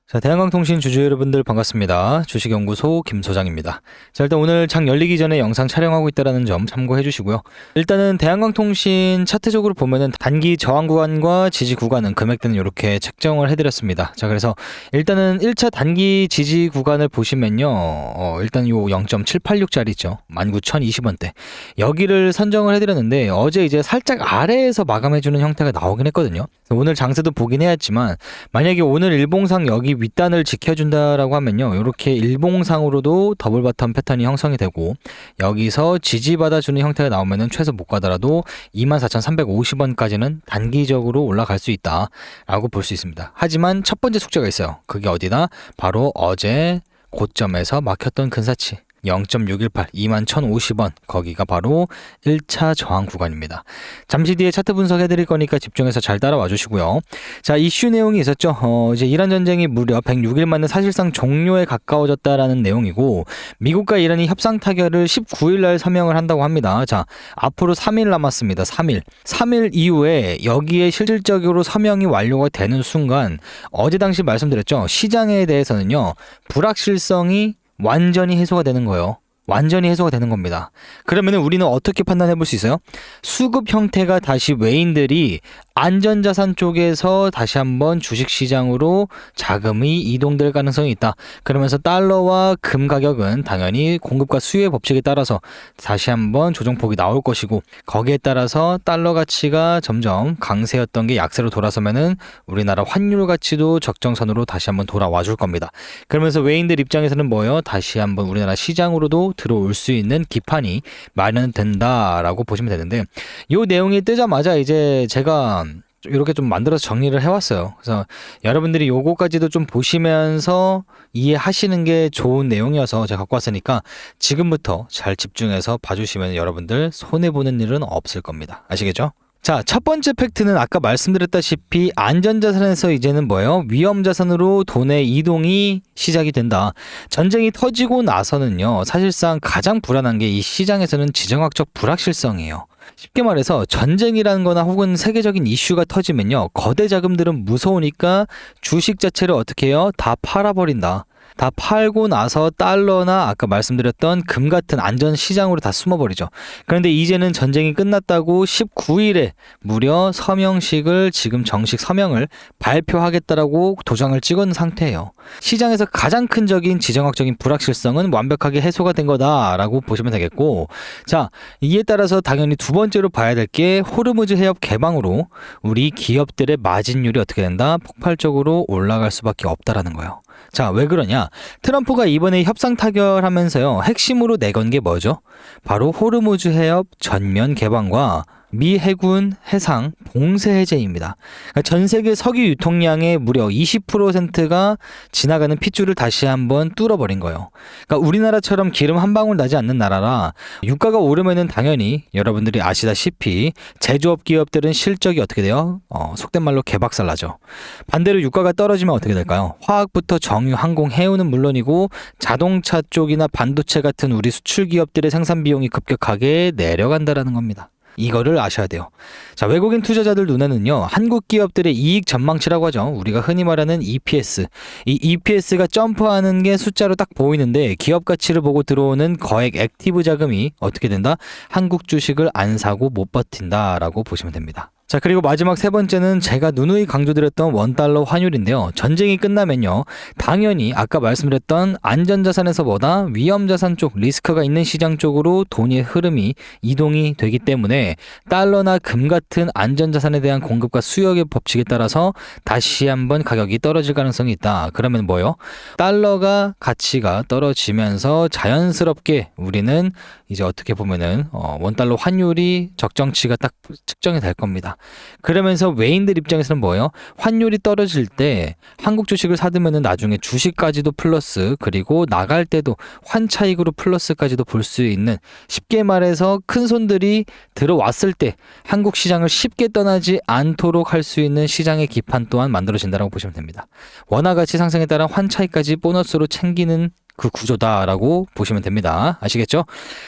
자, 대한광통신 주주 여러분들 반갑습니다. 주식연구소 김소장입니다. 자, 일단 오늘 장 열리기 전에 영상 촬영하고 있다는 점 참고해 주시고요. 일단은 대한광통신 차트적으로 보면은 단기 저항 구간과 지지 구간은 금액대는 이렇게 책정을 해드렸습니다. 자, 그래서 일단은 1차 단기 지지 구간을 보시면요. 일단 요 0.786짜리 있죠. 19,020원대. 여기를 선정을 해드렸는데 어제 이제 살짝 아래에서 마감해주는 형태가 나오긴 했거든요. 오늘 장세도 보긴 해야지만 만약에 오늘 일봉상 여기 윗단을 지켜준다라고 하면요, 이렇게 일봉상으로도 더블 바텀 패턴이 형성이 되고 여기서 지지받아주는 형태가 나오면은 최소 못 가더라도 24,350원까지는 단기적으로 올라갈 수 있다라고 볼 수 있습니다. 하지만 첫 번째 숙제가 있어요. 그게 어디다? 바로 어제 고점에서 막혔던 근사치 0.618, 21,050원. 거기가 바로 1차 저항 구간입니다. 잠시 뒤에 차트 분석해 드릴 거니까 집중해서 잘 따라와 주시고요. 자, 이슈 내용이 있었죠. 이제 이란 전쟁이 무려 106일 만에 사실상 종료에 가까워졌다라는 내용이고, 미국과 이란이 협상 타결을 19일 날 서명을 한다고 합니다. 자, 앞으로 3일 남았습니다. 3일 이후에 여기에 실질적으로 서명이 완료가 되는 순간, 어제 당시 말씀드렸죠. 시장에 대해서는요, 불확실성이 완전히 해소가 되는 거예요. 완전히 해소가 되는 겁니다. 그러면 우리는 어떻게 판단해 볼 수 있어요? 수급 형태가 다시 외인들이 안전자산 쪽에서 다시 한번 주식시장으로 자금이 이동될 가능성이 있다. 그러면서 달러와 금 가격은 당연히 공급과 수요의 법칙에 따라서 다시 한번 조정폭이 나올 것이고, 거기에 따라서 달러 가치가 점점 강세였던 게 약세로 돌아서면은 우리나라 환율 가치도 적정선으로 다시 한번 돌아와 줄 겁니다. 그러면서 외인들 입장에서는 뭐예요? 다시 한번 우리나라 시장으로도 들어올 수 있는 기판이 마련된다라고 보시면 되는데, 이 내용이 뜨자마자 이제 제가 이렇게 좀 만들어서 정리를 해왔어요. 그래서 여러분들이 요거까지도 좀 보시면서 이해하시는 게 좋은 내용이어서 제가 갖고 왔으니까 지금부터 잘 집중해서 봐주시면 여러분들 손해보는 일은 없을 겁니다. 아시겠죠? 자, 첫 번째 팩트는 아까 말씀드렸다시피 안전자산에서 이제는 뭐예요? 위험자산으로 돈의 이동이 시작이 된다. 전쟁이 터지고 나서는요, 사실상 가장 불안한 게 이 시장에서는 지정학적 불확실성이에요. 쉽게 말해서 전쟁이라는 거나 혹은 세계적인 이슈가 터지면요, 거대 자금들은 무서우니까 주식 자체를 어떻게 해요? 다 팔아버린다. 다 팔고 나서 달러나 아까 말씀드렸던 금 같은 안전 시장으로 다 숨어버리죠. 그런데 이제는 전쟁이 끝났다고 19일에 무려 서명식을, 지금 정식 서명을 발표하겠다라고 도장을 찍은 상태예요. 시장에서 가장 큰 적인 지정학적인 불확실성은 완벽하게 해소가 된 거다라고 보시면 되겠고, 자, 이에 따라서 당연히 두 번째로 봐야 될 게 호르무즈 해협 개방으로 우리 기업들의 마진율이 어떻게 된다? 폭발적으로 올라갈 수밖에 없다라는 거예요. 자, 왜 그러냐? 트럼프가 이번에 협상 타결하면서요, 핵심으로 내건 게 뭐죠? 바로 호르무즈 해협 전면 개방과 미 해군 해상 봉쇄 해제입니다. 그러니까 전 세계 석유 유통량의 무려 20%가 지나가는 핏줄을 다시 한번 뚫어버린 거예요. 그러니까 우리나라처럼 기름 한 방울 나지 않는 나라라 유가가 오르면은 당연히 여러분들이 아시다시피 제조업 기업들은 실적이 어떻게 돼요? 속된 말로 개박살 나죠. 반대로 유가가 떨어지면 어떻게 될까요? 화학부터 정유, 항공, 해운은 물론이고 자동차 쪽이나 반도체 같은 우리 수출 기업들의 생산 비용이 급격하게 내려간다라는 겁니다. 이거를 아셔야 돼요. 자, 외국인 투자자들 눈에는요, 한국 기업들의 이익 전망치라고 하죠. 우리가 흔히 말하는 EPS. 이 EPS가 점프하는 게 숫자로 딱 보이는데 기업 가치를 보고 들어오는 거액 액티브 자금이 어떻게 된다? 한국 주식을 안 사고 못 버틴다라고 보시면 됩니다. 자, 그리고 마지막 세 번째는 제가 누누이 강조드렸던 원달러 환율인데요. 전쟁이 끝나면요, 당연히 아까 말씀드렸던 안전자산에서보다 위험자산 쪽, 리스크가 있는 시장 쪽으로 돈의 흐름이 이동이 되기 때문에 달러나 금 같은 안전자산에 대한 공급과 수요의 법칙에 따라서 다시 한번 가격이 떨어질 가능성이 있다. 그러면 뭐요? 달러가 가치가 떨어지면서 자연스럽게 우리는 이제 어떻게 보면은 원달러 환율이 적정치가 딱 측정이 될 겁니다. 그러면서 외인들 입장에서는 뭐예요? 환율이 떨어질 때 한국 주식을 사두면은 나중에 주식까지도 플러스, 그리고 나갈 때도 환차익으로 플러스까지도 볼 수 있는, 쉽게 말해서 큰 손들이 들어왔을 때 한국 시장을 쉽게 떠나지 않도록 할 수 있는 시장의 기판 또한 만들어진다고 보시면 됩니다. 원화 가치 상승에 따라 환차익까지 보너스로 챙기는 그 구조다라고 보시면 됩니다. 아시겠죠?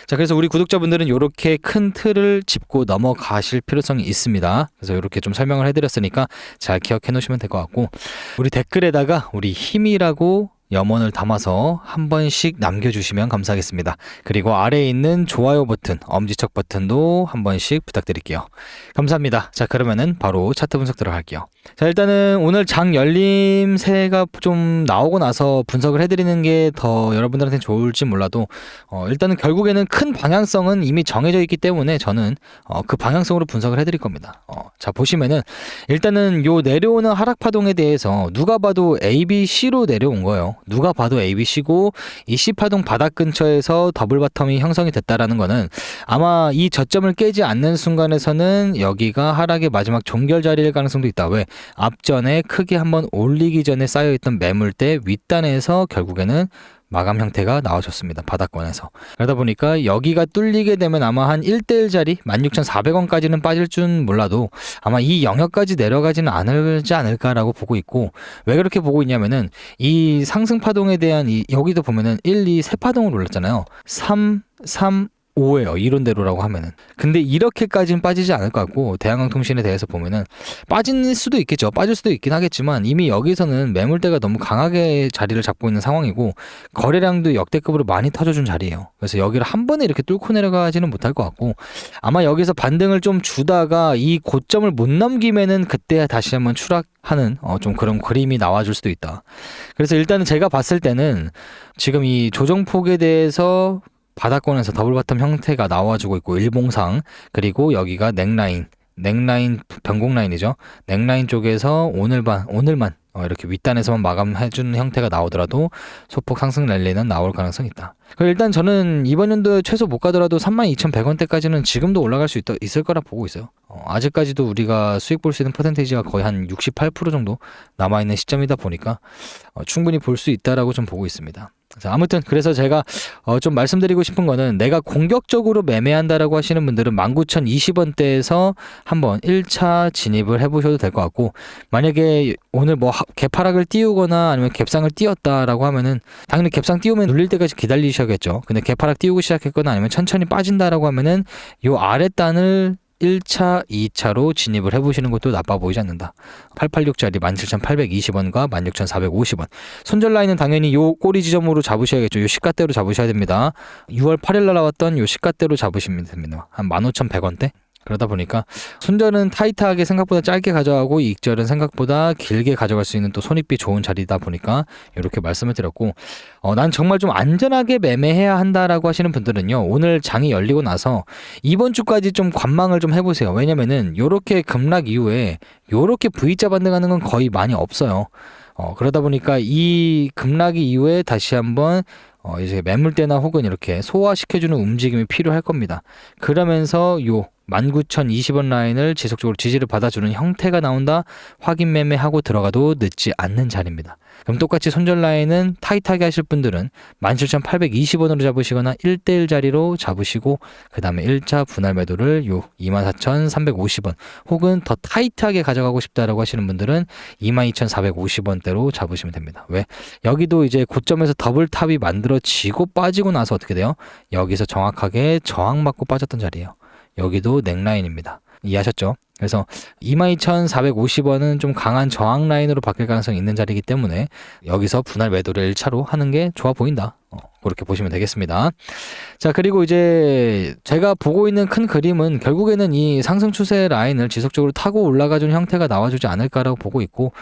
자, 그래서 우리 구독자분들은 이렇게 큰 틀을 짚고 넘어가실 필요성이 있습니다. 그래서 이렇게 좀 설명을 해드렸으니까 잘 기억해 놓으시면 될 것 같고, 우리 댓글에다가 우리 힘이라고 염원을 담아서 한 번씩 남겨주시면 감사하겠습니다. 그리고 아래에 있는 좋아요 버튼, 엄지척 버튼도 한 번씩 부탁드릴게요. 감사합니다. 자, 그러면은 바로 차트 분석 들어갈게요. 자, 일단은 오늘 장 열림세가 좀 나오고 나서 분석을 해드리는 게 더 여러분들한테 좋을지 몰라도 일단은 결국에는 큰 방향성은 이미 정해져 있기 때문에 저는 그 방향성으로 분석을 해드릴 겁니다. 자, 보시면은 일단은 요 내려오는 하락 파동에 대해서 누가 봐도 ABC로 내려온 거예요. 누가 봐도 ABC고 이 C파동 바닥 근처에서 더블 바텀이 형성이 됐다라는 거는 아마 이 저점을 깨지 않는 순간에서는 여기가 하락의 마지막 종결 자리일 가능성도 있다. 왜? 앞전에 크게 한번 올리기 전에 쌓여있던 매물대 윗단에서 결국에는 마감 형태가 나와줬습니다. 바닥권에서. 그러다 보니까 여기가 뚫리게 되면 아마 한 1대1 자리 16,400원까지는 빠질 줄 몰라도 아마 이 영역까지 내려가지는 않을지 않을까라고 보고 있고, 왜 그렇게 보고 있냐면은 이 상승 파동에 대한 여기도 보면은 1, 2, 세 파동으로 올랐잖아요. 3, 5예요. 이론대로라고 하면은. 근데 이렇게까지는 빠지지 않을 것 같고, 대한항공통신에 대해서 보면은 빠질 수도 있겠죠. 빠질 수도 있긴 하겠지만 이미 여기서는 매물대가 너무 강하게 자리를 잡고 있는 상황이고 거래량도 역대급으로 많이 터져준 자리예요. 그래서 여기를 한 번에 이렇게 뚫고 내려가지는 못할 것 같고, 아마 여기서 반등을 좀 주다가 이 고점을 못 넘기면은 그때 다시 한번 추락하는 좀 그런 그림이 나와줄 수도 있다. 그래서 일단은 제가 봤을 때는 지금 이 조정폭에 대해서 바닥권에서 더블 바텀 형태가 나와주고 있고, 일봉상, 그리고 여기가 넥라인 변곡 라인이죠. 넥라인 쪽에서 오늘만 이렇게 윗단에서만 마감해주는 형태가 나오더라도 소폭 상승 랠리는 나올 가능성이 있다. 일단 저는 이번 연도에 최소 못 가더라도 32,100원대까지는 지금도 올라갈 수 있을 거라 보고 있어요. 아직까지도 우리가 수익 볼 수 있는 퍼센테이지가 거의 한 68% 정도 남아있는 시점이다 보니까 충분히 볼 수 있다라고 좀 보고 있습니다. 자, 아무튼 그래서 제가 좀 말씀드리고 싶은 거는, 내가 공격적으로 매매한다라고 하시는 분들은 19,020원대에서 한번 1차 진입을 해보셔도 될 것 같고, 만약에 오늘 뭐 개파락을 띄우거나 아니면 갭상을 띄웠다라고 하면은 당연히 갭상 띄우면 눌릴 때까지 기다리셔야겠죠. 근데 개파락 띄우고 시작했거나 아니면 천천히 빠진다라고 하면은 요 아랫단을 1차, 2차로 진입을 해보시는 것도 나빠 보이지 않는다. 886짜리 17,820원과 16,450원. 손절 라인은 당연히 요 꼬리 지점으로 잡으셔야겠죠. 요 시가대로 잡으셔야 됩니다. 6월 8일 날 나왔던 요 시가대로 잡으시면 됩니다. 한 15,100원대? 그러다 보니까 손절은 타이트하게 생각보다 짧게 가져가고 이익절은 생각보다 길게 가져갈 수 있는 또 손익비 좋은 자리다 보니까 이렇게 말씀을 드렸고, 난 정말 좀 안전하게 매매해야 한다라고 하시는 분들은요, 오늘 장이 열리고 나서 이번 주까지 좀 관망을 좀 해보세요. 왜냐면은 요렇게 급락 이후에 요렇게 V자 반등하는 건 거의 많이 없어요. 그러다 보니까 이 급락 이후에 다시 한번 이제 매물대나 혹은 이렇게 소화시켜주는 움직임이 필요할 겁니다. 그러면서 요 19,020원 라인을 지속적으로 지지를 받아주는 형태가 나온다, 확인 매매하고 들어가도 늦지 않는 자리입니다. 그럼 똑같이 손절 라인은 타이트하게 하실 분들은 17,820원으로 잡으시거나 1대1 자리로 잡으시고, 그 다음에 1차 분할 매도를 요 24,350원 혹은 더 타이트하게 가져가고 싶다라고 하시는 분들은 22,450원대로 잡으시면 됩니다. 왜? 여기도 이제 고점에서 더블 탑이 만들어지고 빠지고 나서 어떻게 돼요? 여기서 정확하게 저항받고 빠졌던 자리예요. 여기도 넥라인입니다. 이해하셨죠? 그래서 22,450원은 좀 강한 저항 라인으로 바뀔 가능성이 있는 자리이기 때문에 여기서 분할 매도를 1차로 하는 게 좋아 보인다. 그렇게 보시면 되겠습니다. 자, 그리고 이제 제가 보고 있는 큰 그림은 결국에는 이 상승 추세 라인을 지속적으로 타고 올라가준 형태가 나와주지 않을까라고 보고 있고,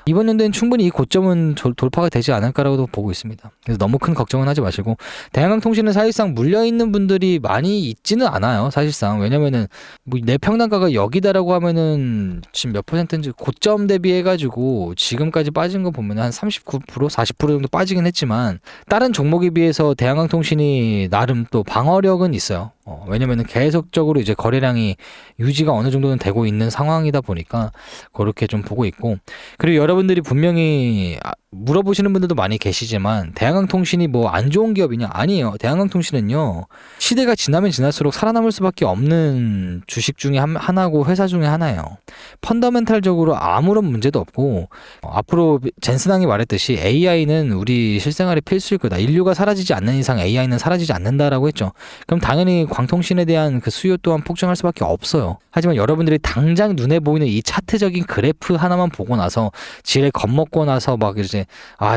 이번 연도엔 충분히 이 고점은 돌파가 되지 않을까라고도 보고 있습니다. 그래서 너무 큰 걱정은 하지 마시고, 대한항공통신은 사실상 물려있는 분들이 많이 있지는 않아요. 사실상. 왜냐면은 뭐 내 평단가가 여기다라고 하면은 지금 몇 퍼센트인지 고점 대비해가지고 지금까지 빠진 거 보면 한 39%, 40% 정도 빠지긴 했지만, 다른 종목에 비해서 대한항공통신이 나름 또 방어력은 있어요. 왜냐면은 계속적으로 이제 거래량이 유지가 어느 정도는 되고 있는 상황이다 보니까 그렇게 좀 보고 있고, 그리고 여러분들이 분명히 물어보시는 분들도 많이 계시지만 대한항공통신이 뭐 안 좋은 기업이냐? 아니에요. 대한항공통신은요, 시대가 지나면 지날수록 살아남을 수밖에 없는 주식 중에 하나고 회사 중에 하나예요. 펀더멘탈적으로 아무런 문제도 없고, 앞으로 젠슨왕이 말했듯이 AI는 우리 실생활의 필수일 거다. 인류가 사라지지 않는 이상 AI는 사라지지 않는다라고 했죠. 그럼 당연히 광통신에 대한 그 수요 또한 폭증할 수밖에 없어요. 하지만 여러분들이 당장 눈에 보이는 이 차트적인 그래프 하나만 보고 나서 지레 겁먹고 나서 막 이제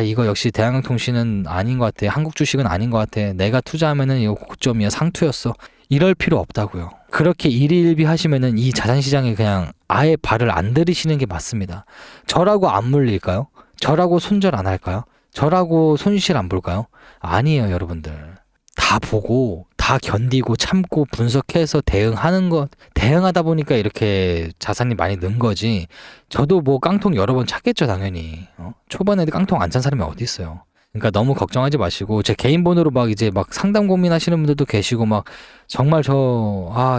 이거 역시 대한항공통신은 아닌 것 같아, 한국 주식은 아닌 것 같아, 내가 투자하면은 이거 고점이야, 상투였어, 이럴 필요 없다고요. 그렇게 일희일비 하시면은 이 자산시장에 그냥 아예 발을 안 들이시는 게 맞습니다. 저라고 안 물릴까요? 저라고 손절 안 할까요? 저라고 손실 안 볼까요? 아니에요, 여러분들. 다 보고 다 견디고 참고 분석해서 대응하다 보니까 이렇게 자산이 많이 는 거지. 저도 뭐 깡통 여러 번 찼겠죠, 당연히. 초반에 깡통 안 찬 사람이 어디 있어요. 그러니까 너무 걱정하지 마시고, 제 개인 번호로 막 이제 막 상담 고민하시는 분들도 계시고, 막 정말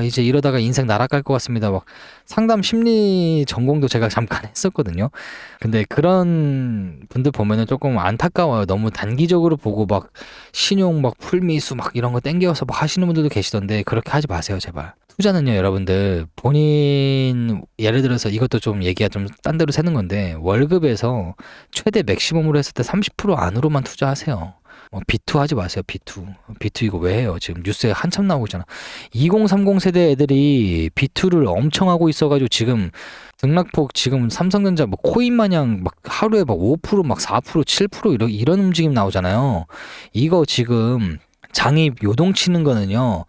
이제 이러다가 인생 날아갈 것 같습니다, 막 상담 심리 전공도 제가 잠깐 했었거든요. 근데 그런 분들 보면은 조금 안타까워요. 너무 단기적으로 보고 막 신용 막 풀미수 막 이런 거 땡겨서 막 하시는 분들도 계시던데, 그렇게 하지 마세요, 제발. 투자는요, 여러분들, 본인, 예를 들어서 이것도 좀 얘기가 좀 딴 데로 새는 건데, 월급에서 최대 맥시멈으로 했을 때 30% 안으로만 투자하세요. B2 하지 마세요, B2. B2 이거 왜 해요? 지금 뉴스에 한참 나오고 있잖아. 2030 세대 애들이 B2를 엄청 하고 있어가지고 지금 등락폭, 지금 삼성전자 뭐 코인 마냥 막 하루에 막 5%, 막 4%, 7% 이런 움직임 나오잖아요. 이거 지금 장이 요동치는 거는요,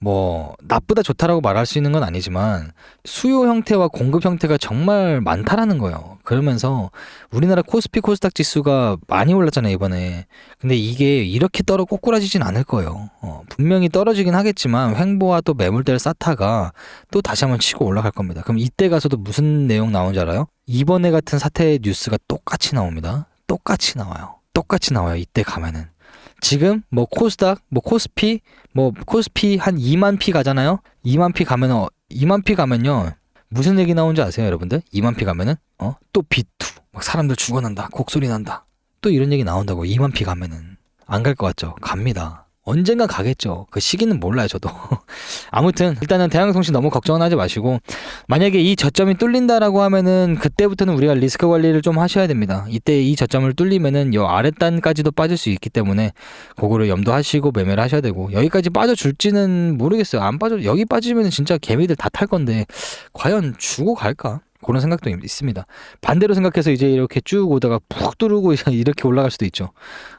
뭐 나쁘다 좋다라고 말할 수 있는 건 아니지만 수요 형태와 공급 형태가 정말 많다라는 거예요. 그러면서 우리나라 코스피 코스닥 지수가 많이 올랐잖아요, 이번에. 근데 이게 이렇게 꼬꾸라지진 않을 거예요. 분명히 떨어지긴 하겠지만 횡보와 또 매물대를 쌓다가 또 다시 한번 치고 올라갈 겁니다. 그럼 이때 가서도 무슨 내용 나오는지 알아요? 이번에 같은 사태의 뉴스가 똑같이 나옵니다. 똑같이 나와요. 똑같이 나와요, 이때 가면은. 지금 뭐 코스닥, 뭐 코스피 한 2만 피 가잖아요. 2만 피 가면요, 무슨 얘기 나오는지 아세요, 여러분들? 2만 피 가면은 또 B2 막 사람들 죽어난다, 곡소리 난다, 또 이런 얘기 나온다고. 2만 피 가면은 안 갈 것 같죠? 갑니다. 언젠가 가겠죠. 그 시기는 몰라요, 저도. 아무튼 일단은 대한항공통신 너무 걱정은 하지 마시고, 만약에 이 저점이 뚫린다라고 하면은 그때부터는 우리가 리스크 관리를 좀 하셔야 됩니다. 이때 이 저점을 뚫리면은 요 아랫단까지도 빠질 수 있기 때문에 그거를 염두하시고 매매를 하셔야 되고, 여기까지 빠져줄지는 모르겠어요. 안 빠져, 여기 빠지면은 진짜 개미들 다 탈 건데 과연 주고 갈까? 그런 생각도 있습니다. 반대로 생각해서 이제 이렇게 쭉 오다가 푹 뚫고 이렇게 올라갈 수도 있죠.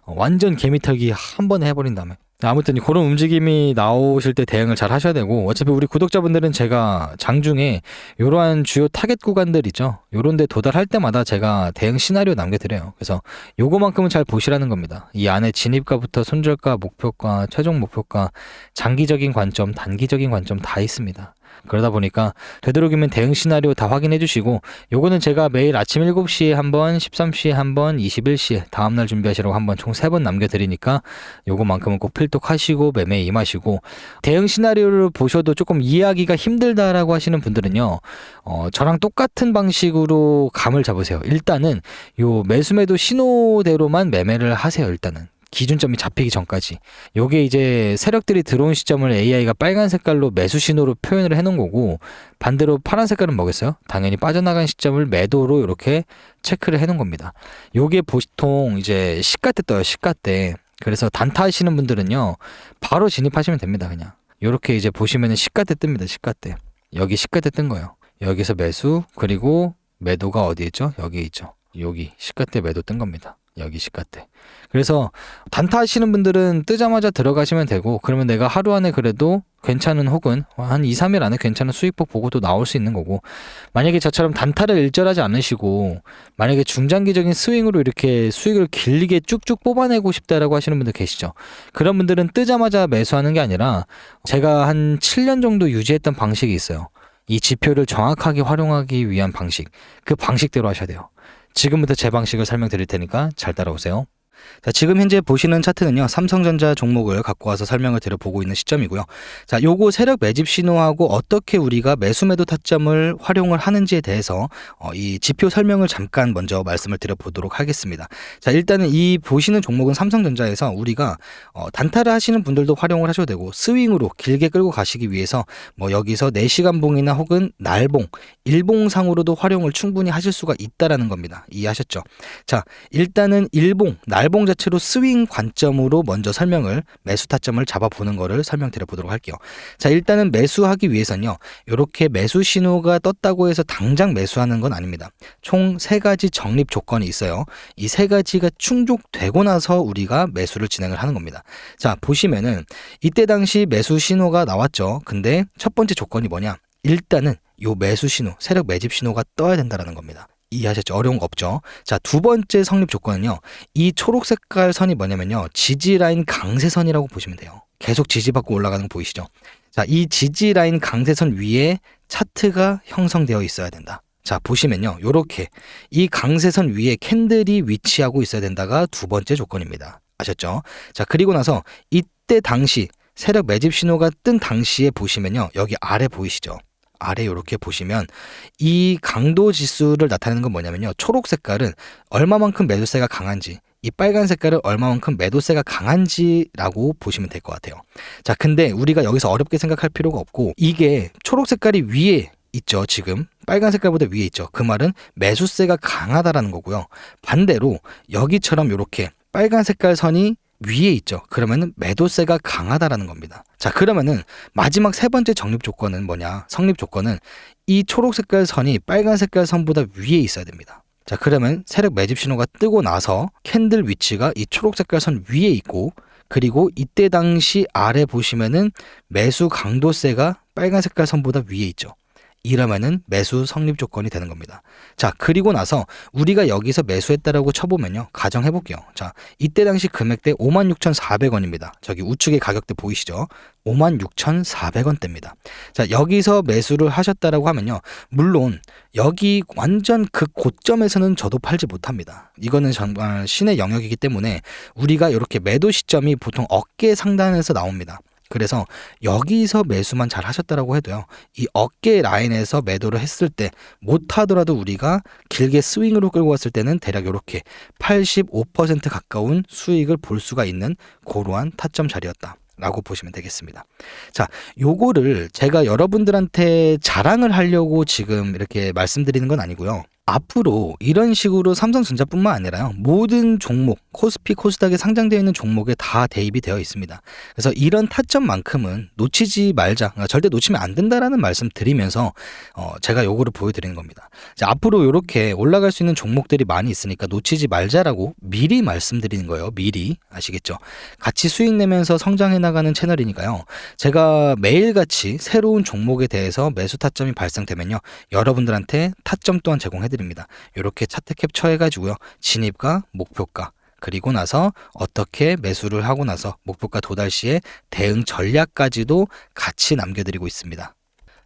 완전 개미 털기 한 번에 해버린 다음에. 아무튼 그런 움직임이 나오실 때 대응을 잘 하셔야 되고, 어차피 우리 구독자분들은 제가 장중에 이러한 주요 타겟 구간들 있죠, 요런 데 도달할 때마다 제가 대응 시나리오 남겨드려요. 그래서 요거만큼은 잘 보시라는 겁니다. 이 안에 진입가부터 손절가, 목표가, 최종 목표가, 장기적인 관점, 단기적인 관점 다 있습니다. 그러다 보니까 되도록이면 대응 시나리오 다 확인해 주시고, 요거는 제가 매일 아침 7시에 한번, 13시에 한번, 21시에 다음날 준비하시라고 한번 총 3번 남겨드리니까 요거만큼은 꼭 필독하시고 매매에 임하시고, 대응 시나리오를 보셔도 조금 이해하기가 힘들다라고 하시는 분들은요, 저랑 똑같은 방식으로 감을 잡으세요. 일단은 요 매수매도 신호대로만 매매를 하세요. 일단은 기준점이 잡히기 전까지. 요게 이제 세력들이 들어온 시점을 AI가 빨간 색깔로 매수 신호로 표현을 해놓은 거고, 반대로 파란 색깔은 뭐겠어요? 당연히 빠져나간 시점을 매도로 이렇게 체크를 해놓은 겁니다. 요게 보통 이제 시가때 떠요, 시가때. 그래서 단타 하시는 분들은요, 바로 진입하시면 됩니다. 그냥 요렇게 이제 보시면은 시가때 뜹니다. 시가때. 여기 시가때 뜬 거예요. 여기서 매수, 그리고 매도가 어디 있죠? 여기 있죠. 여기 시가때 매도 뜬 겁니다. 여기 시가때. 그래서 단타 하시는 분들은 뜨자마자 들어가시면 되고, 그러면 내가 하루 안에 그래도 괜찮은, 혹은 한 2, 3일 안에 괜찮은 수익폭 보고도 나올 수 있는 거고, 만약에 저처럼 단타를 일절하지 않으시고 만약에 중장기적인 스윙으로 이렇게 수익을 길게 쭉쭉 뽑아내고 싶다라고 하시는 분들 계시죠. 그런 분들은 뜨자마자 매수하는 게 아니라 제가 한 7년 정도 유지했던 방식이 있어요. 이 지표를 정확하게 활용하기 위한 방식, 그 방식대로 하셔야 돼요. 지금부터 제 방식을 설명드릴 테니까 잘 따라오세요. 자, 지금 현재 보시는 차트는요, 삼성전자 종목을 갖고 와서 설명을 드려보고 있는 시점이고요. 자, 요거 세력 매집 신호하고 어떻게 우리가 매수 매도 타점을 활용을 하는지에 대해서 이 지표 설명을 잠깐 먼저 말씀을 드려보도록 하겠습니다. 자, 일단은 이 보시는 종목은 삼성전자에서 우리가 단타를 하시는 분들도 활용을 하셔도 되고, 스윙으로 길게 끌고 가시기 위해서 뭐 여기서 4시간 봉이나 혹은 날봉, 일봉상으로도 활용을 충분히 하실 수가 있다라는 겁니다. 이해하셨죠? 자, 일단은 일봉, 날봉 자체로 스윙 관점으로 먼저 설명을, 매수 타점을 잡아보는 거를 설명드려 보도록 할게요. 자, 일단은 매수하기 위해서는요, 이렇게 매수 신호가 떴다고 해서 당장 매수하는 건 아닙니다. 총 3가지 적립 조건이 있어요. 이 3가지가 충족되고 나서 우리가 매수를 진행을 하는 겁니다. 자, 보시면은 이때 당시 매수 신호가 나왔죠. 근데 첫 번째 조건이 뭐냐? 일단은 요 매수 신호, 세력 매집 신호가 떠야 된다라는 겁니다. 이해하셨죠? 어려운 거 없죠? 자, 두 번째 성립 조건은요, 이 초록 색깔 선이 뭐냐면요, 지지라인 강세선이라고 보시면 돼요. 계속 지지받고 올라가는 거 보이시죠? 자, 이 지지라인 강세선 위에 차트가 형성되어 있어야 된다. 자, 보시면요, 요렇게 이 강세선 위에 캔들이 위치하고 있어야 된다가 두 번째 조건입니다. 아셨죠? 자, 그리고 나서 이때 당시 세력 매집 신호가 뜬 당시에 보시면요, 여기 아래 보이시죠? 아래 이렇게 보시면 이 강도 지수를 나타내는 건 뭐냐면요, 초록 색깔은 얼마만큼 매도세가 강한지, 이 빨간 색깔은 얼마만큼 매도세가 강한지라고 보시면 될 것 같아요. 자, 근데 우리가 여기서 어렵게 생각할 필요가 없고, 이게 초록 색깔이 위에 있죠. 지금 빨간 색깔보다 위에 있죠. 그 말은 매수세가 강하다라는 거고요. 반대로 여기처럼 이렇게 빨간 색깔 선이 위에 있죠. 그러면은 매도세가 강하다라는 겁니다. 자, 그러면은 마지막 세 번째 적립 조건은 뭐냐? 성립 조건은 이 초록 색깔 선이 빨간 색깔 선보다 위에 있어야 됩니다. 자, 그러면 세력 매집 신호가 뜨고 나서 캔들 위치가 이 초록 색깔 선 위에 있고, 그리고 이때 당시 아래 보시면은 매수 강도세가 빨간 색깔 선보다 위에 있죠. 이러면은 매수 성립 조건이 되는 겁니다. 자, 그리고 나서 우리가 여기서 매수했다라고 쳐보면요, 가정해 볼게요. 자, 이때 당시 금액대 56,400원입니다. 저기 우측에 가격대 보이시죠? 56,400원대입니다. 자, 여기서 매수를 하셨다라고 하면요, 물론 여기 완전 그 고점에서는 저도 팔지 못합니다. 이거는 정말 신의 영역이기 때문에 우리가 이렇게 매도 시점이 보통 어깨 상단에서 나옵니다. 그래서 여기서 매수만 잘 하셨다라고 해도요, 이 어깨 라인에서 매도를 했을 때 못하더라도 우리가 길게 스윙으로 끌고 왔을 때는 대략 이렇게 85% 가까운 수익을 볼 수가 있는 그러한 타점 자리였다 라고 보시면 되겠습니다. 자, 요거를 제가 여러분들한테 자랑을 하려고 지금 이렇게 말씀드리는 건 아니고요, 앞으로 이런 식으로 삼성전자뿐만 아니라요, 모든 종목, 코스피, 코스닥에 상장되어 있는 종목에 다 대입이 되어 있습니다. 그래서 이런 타점만큼은 놓치지 말자, 그러니까 절대 놓치면 안 된다라는 말씀 드리면서 제가 요거를 보여드리는 겁니다. 자, 앞으로 이렇게 올라갈 수 있는 종목들이 많이 있으니까 놓치지 말자라고 미리 말씀드리는 거예요. 미리. 아시겠죠? 같이 수익 내면서 성장해 나가는 채널이니까요, 제가 매일같이 새로운 종목에 대해서 매수 타점이 발생되면요, 여러분들한테 타점 또한 제공해 드립니다. 이렇게 차트 캡처해 가지고요, 진입가, 목표가, 그리고 나서 어떻게 매수를 하고 나서 목표가 도달 시에 대응 전략까지도 같이 남겨드리고 있습니다.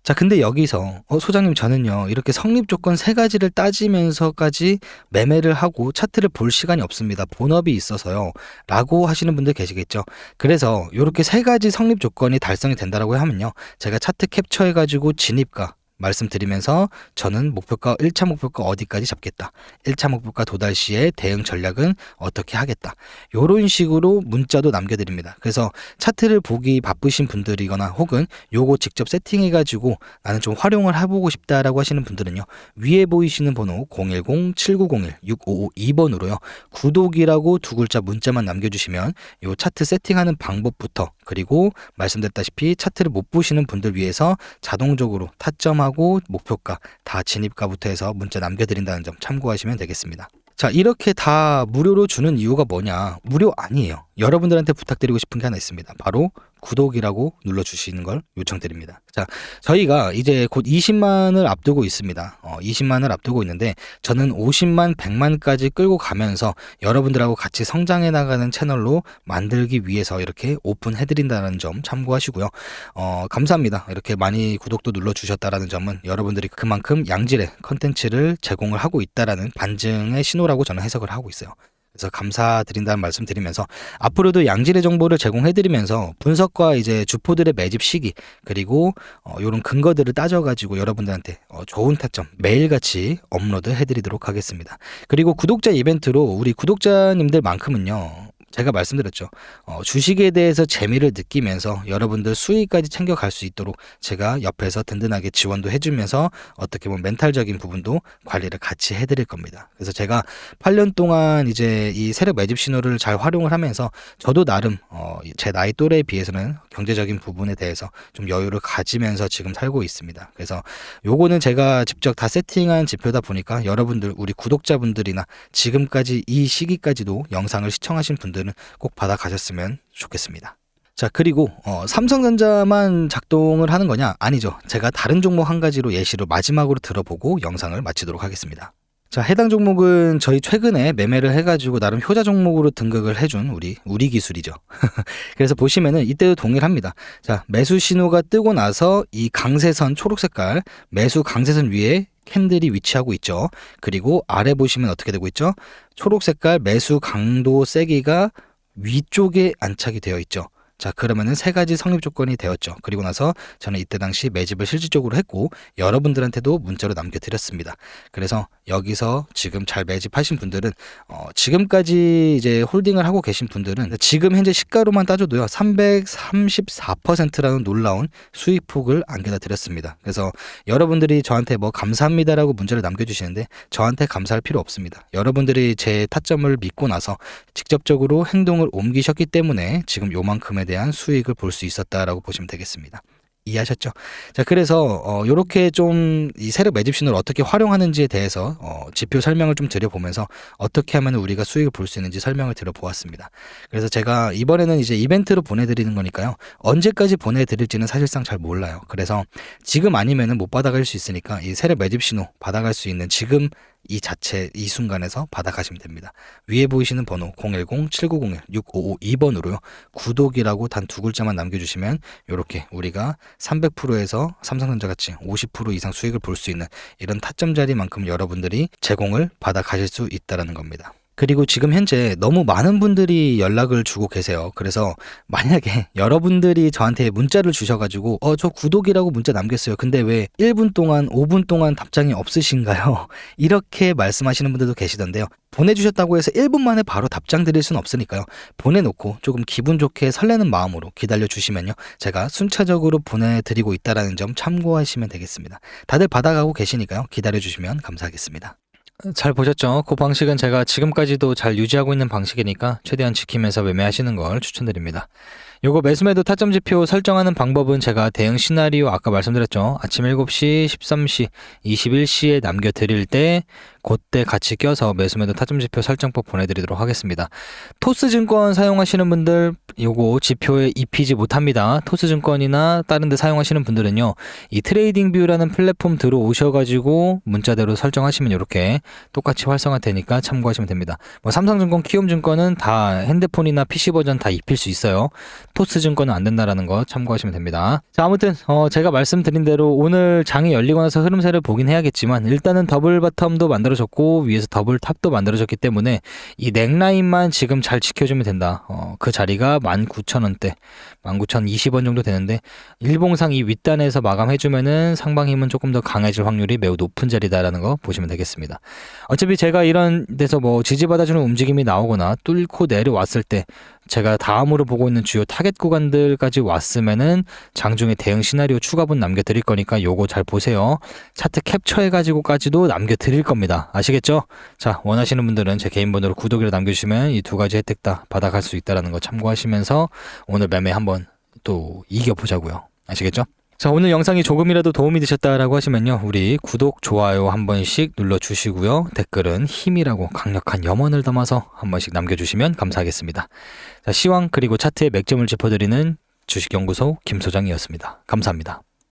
자, 근데 여기서 소장님, 저는요 이렇게 성립 조건 3가지를 따지면서까지 매매를 하고 차트를 볼 시간이 없습니다. 본업이 있어서요 라고 하시는 분들 계시겠죠. 그래서 이렇게 3가지 성립 조건이 달성이 된다라고 하면요, 제가 차트 캡처해 가지고 진입가 말씀드리면서 저는 목표가 1차 목표가 어디까지 잡겠다, 1차 목표가 도달 시에 대응 전략은 어떻게 하겠다, 요런 식으로 문자도 남겨드립니다. 그래서 차트를 보기 바쁘신 분들이거나 혹은 요거 직접 세팅해 가지고 나는 좀 활용을 해보고 싶다라고 하시는 분들은요, 위에 보이시는 번호 010-7901-6552번으로요 구독이라고 2글자 문자만 남겨주시면 요 차트 세팅하는 방법부터, 그리고 말씀드렸다시피 차트를 못 보시는 분들 위해서 자동적으로 타점하고 목표가 다 진입가부터 해서 문자 남겨드린다는 점 참고하시면 되겠습니다. 자, 이렇게 다 무료로 주는 이유가 뭐냐? 무료 아니에요. 여러분들한테 부탁드리고 싶은 게 하나 있습니다. 바로 구독이라고 눌러주시는 걸 요청드립니다. 자, 저희가 이제 곧 20만을 앞두고 있습니다. 20만을 앞두고 있는데 저는 50만, 100만까지 끌고 가면서 여러분들하고 같이 성장해 나가는 채널로 만들기 위해서 이렇게 오픈해드린다는 점 참고하시고요. 감사합니다. 이렇게 많이 구독도 눌러주셨다라는 점은 여러분들이 그만큼 양질의 컨텐츠를 제공을 하고 있다라는 반증의 신호라고 저는 해석을 하고 있어요. 그래서 감사드린다는 말씀 드리면서 앞으로도 양질의 정보를 제공해드리면서 분석과 이제 주포들의 매집 시기 그리고 이런 근거들을 따져가지고 여러분들한테 좋은 타점 매일같이 업로드 해드리도록 하겠습니다. 그리고 구독자 이벤트로 우리 구독자님들만큼은요. 제가 말씀드렸죠. 주식에 대해서 재미를 느끼면서 여러분들 수익까지 챙겨갈 수 있도록 제가 옆에서 든든하게 지원도 해주면서 어떻게 보면 멘탈적인 부분도 관리를 같이 해드릴 겁니다. 그래서 제가 8년 동안 이제 이 세력 매집 신호를 잘 활용을 하면서 저도 나름 제 나이 또래에 비해서는 경제적인 부분에 대해서 좀 여유를 가지면서 지금 살고 있습니다. 그래서 요거는 제가 직접 다 세팅한 지표다 보니까 여러분들 우리 구독자분들이나 지금까지 이 시기까지도 영상을 시청하신 분들은 꼭 받아가셨으면 좋겠습니다. 자, 그리고 삼성전자만 작동을 하는 거냐? 아니죠. 제가 다른 종목 한 가지로 예시로 마지막으로 들어보고 영상을 마치도록 하겠습니다. 자, 해당 종목은 저희 최근에 매매를 해가지고 나름 효자 종목으로 등극을 해준 우리 기술이죠. 그래서 보시면은 이때도 동일합니다. 자, 매수 신호가 뜨고 나서 이 강세선 초록 색깔 매수 강세선 위에 캔들이 위치하고 있죠. 그리고 아래 보시면 어떻게 되고 있죠? 초록 색깔 매수 강도 세기가 위쪽에 안착이 되어 있죠. 자, 그러면은 세 가지 성립 조건이 되었죠. 그리고 나서 저는 이때 당시 매집을 실질적으로 했고 여러분들한테도 문자로 남겨드렸습니다. 그래서 여기서 지금 잘 매집하신 분들은 지금까지 이제 홀딩을 하고 계신 분들은 지금 현재 시가로만 따져도요 334%라는 놀라운 수익폭을 안겨다 드렸습니다. 그래서 여러분들이 저한테 뭐 감사합니다라고 문자를 남겨주시는데 저한테 감사할 필요 없습니다. 여러분들이 제 타점을 믿고 나서 직접적으로 행동을 옮기셨기 때문에 지금 요만큼의 대한 수익을 볼 수 있었다라고 보시면 되겠습니다. 이해하셨죠? 자, 그래서 요렇게 좀 이 세력 매집 신호를 어떻게 활용하는지에 대해서 지표 설명을 좀 드려보면서 어떻게 하면 우리가 수익을 볼 수 있는지 설명을 드려보았습니다. 그래서 제가 이번에는 이제 이벤트로 보내드리는 거니까요. 언제까지 보내드릴지는 사실상 잘 몰라요. 그래서 지금 아니면은 못 받아갈 수 있으니까 이 세력 매집 신호 받아갈 수 있는 지금 이 순간에서 받아가시면 됩니다. 위에 보이시는 번호 010-7901-6552번으로요. 구독이라고 단 두 글자만 남겨주시면 이렇게 우리가 300%에서 삼성전자같이 50% 이상 수익을 볼 수 있는 이런 타점 자리만큼 여러분들이 제공을 받아가실 수 있다는 겁니다. 그리고 지금 현재 너무 많은 분들이 연락을 주고 계세요. 그래서 만약에 여러분들이 저한테 문자를 주셔가지고 저 구독이라고 문자 남겼어요. 근데 왜 1분 동안 5분 동안 답장이 없으신가요? 이렇게 말씀하시는 분들도 계시던데요. 보내주셨다고 해서 1분 만에 바로 답장 드릴 수는 없으니까요. 보내놓고 조금 기분 좋게 설레는 마음으로 기다려주시면요. 제가 순차적으로 보내드리고 있다는 점 참고하시면 되겠습니다. 다들 받아가고 계시니까요. 기다려주시면 감사하겠습니다. 잘 보셨죠? 그 방식은 제가 지금까지도 잘 유지하고 있는 방식이니까 최대한 지키면서 매매하시는 걸 추천드립니다. 요거 매수매도 타점 지표 설정하는 방법은 제가 대응 시나리오 아까 말씀드렸죠. 아침 7시, 13시, 21시에 남겨드릴 때 그때 같이 껴서 매수매도 타점 지표 설정법 보내드리도록 하겠습니다. 토스증권 사용하시는 분들 요거 지표에 입히지 못합니다. 토스증권이나 다른 데 사용하시는 분들은요. 이 트레이딩뷰라는 플랫폼 들어오셔가지고 문자대로 설정하시면 이렇게 똑같이 활성화 되니까 참고하시면 됩니다. 뭐 삼성증권, 키움증권은 다 핸드폰이나 PC 버전 다 입힐 수 있어요. 토스증권은 안 된다라는 거 참고하시면 됩니다. 자, 아무튼 제가 말씀드린 대로 오늘 장이 열리고 나서 흐름세를 보긴 해야겠지만 일단은 더블 바텀도 만들어졌고 위에서 더블 탑도 만들어졌기 때문에 이 넥라인만 지금 잘 지켜주면 된다. 그 자리가 19,000원대 19,020원 정도 되는데 일봉상 이 윗단에서 마감해주면은 상방 힘은 조금 더 강해질 확률이 매우 높은 자리다라는 거 보시면 되겠습니다. 어차피 제가 이런 데서 뭐 지지받아주는 움직임이 나오거나 뚫고 내려왔을 때 제가 다음으로 보고 있는 주요 타겟 구간들까지 왔으면은 장중에 대응 시나리오 추가분 남겨드릴 거니까 요거 잘 보세요. 차트 캡처해가지고까지도 남겨드릴 겁니다. 아시겠죠? 자, 원하시는 분들은 제 개인 번호로 구독이라 남겨주시면 이 두 가지 혜택 다 받아갈 수 있다는 거 참고하시면서 오늘 매매 한번 또 이겨보자고요. 아시겠죠? 자, 오늘 영상이 조금이라도 도움이 되셨다라고 하시면요. 우리 구독, 좋아요 한 번씩 눌러주시고요. 댓글은 힘이라고 강력한 염원을 담아서 한 번씩 남겨주시면 감사하겠습니다. 자, 시황 그리고 차트의 맥점을 짚어드리는 주식연구소 김소장이었습니다. 감사합니다.